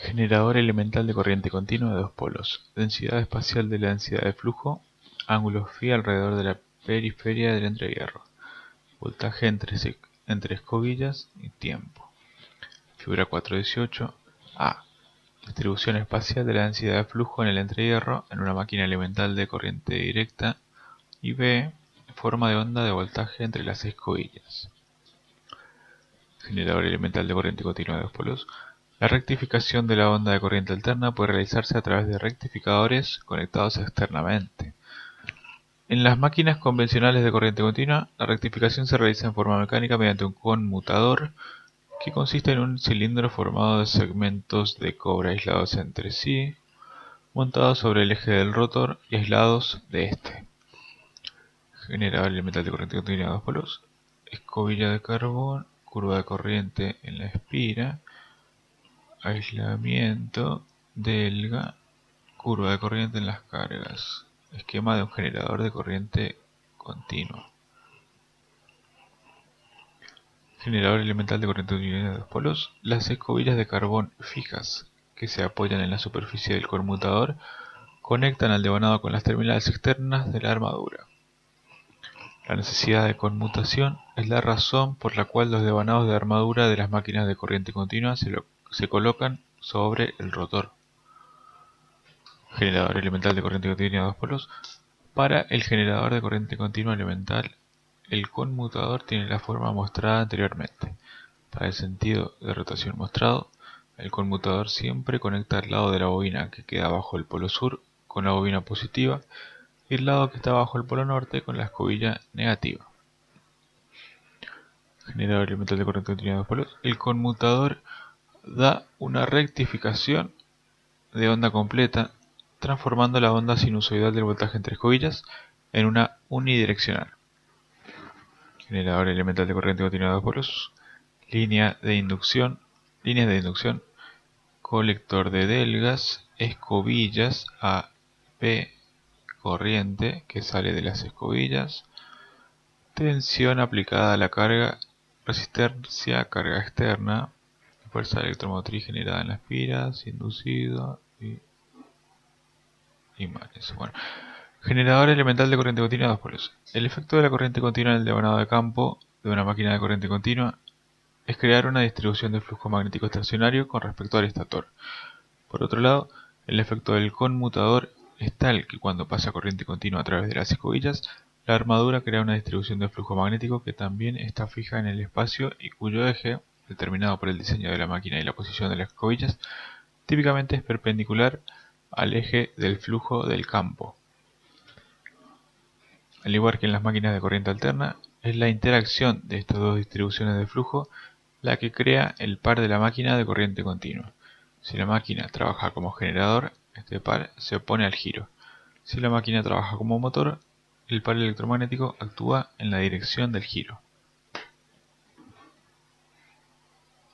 Generador elemental de corriente continua de dos polos. Densidad espacial de la densidad de flujo. Ángulo φ alrededor de la periferia del entrehierro. Voltaje entre escobillas y tiempo. Figura 4.18. A. Distribución espacial de la densidad de flujo en el entrehierro en una máquina elemental de corriente directa. Y B. Forma de onda de voltaje entre las escobillas. Generador elemental de corriente continua de dos polos. La rectificación de la onda de corriente alterna puede realizarse a través de rectificadores conectados externamente. En las máquinas convencionales de corriente continua, la rectificación se realiza en forma mecánica mediante un conmutador que consiste en un cilindro formado de segmentos de cobre aislados entre sí, montados sobre el eje del rotor y aislados de este. Generador elemental de corriente continua de dos polos. Escobilla de carbón, curva de corriente en la espira, aislamiento, delga, curva de corriente en las cargas. Esquema de un generador de corriente continua. Generador elemental de corriente continua de dos polos. Las escobillas de carbón fijas que se apoyan en la superficie del conmutador conectan al devanado con las terminales externas de la armadura. La necesidad de conmutación es la razón por la cual los devanados de armadura de las máquinas de corriente continua se colocan sobre el rotor. Generador elemental de corriente continua de dos polos. Para el generador de corriente continua elemental, el conmutador tiene la forma mostrada anteriormente. Para el sentido de rotación mostrado, el conmutador siempre conecta el lado de la bobina que queda bajo el polo sur con la bobina positiva y el lado que está bajo el polo norte con la escobilla negativa. Generador elemental de corriente continua de dos polos. El conmutador da una rectificación de onda completa, transformando la onda sinusoidal del voltaje entre escobillas en una unidireccional. Generador elemental de corriente continua de dos polos. Líneas de inducción, colector de delgas, escobillas a P, corriente que sale de las escobillas, tensión aplicada a la carga, resistencia, carga externa, fuerza electromotriz generada en las piras, inducido y imanes. Bueno. Generador elemental de corriente continua de dos polos. El efecto de la corriente continua en el devanado de campo de una máquina de corriente continua es crear una distribución de flujo magnético estacionario con respecto al estator. Por otro lado, el efecto del conmutador es tal que cuando pasa corriente continua a través de las escobillas, la armadura crea una distribución de flujo magnético que también está fija en el espacio y cuyo eje, determinado por el diseño de la máquina y la posición de las escobillas, típicamente es perpendicular al eje del flujo del campo. Al igual que en las máquinas de corriente alterna, es la interacción de estas dos distribuciones de flujo la que crea el par de la máquina de corriente continua. Si la máquina trabaja como generador, este par se opone al giro. Si la máquina trabaja como motor, el par electromagnético actúa en la dirección del giro.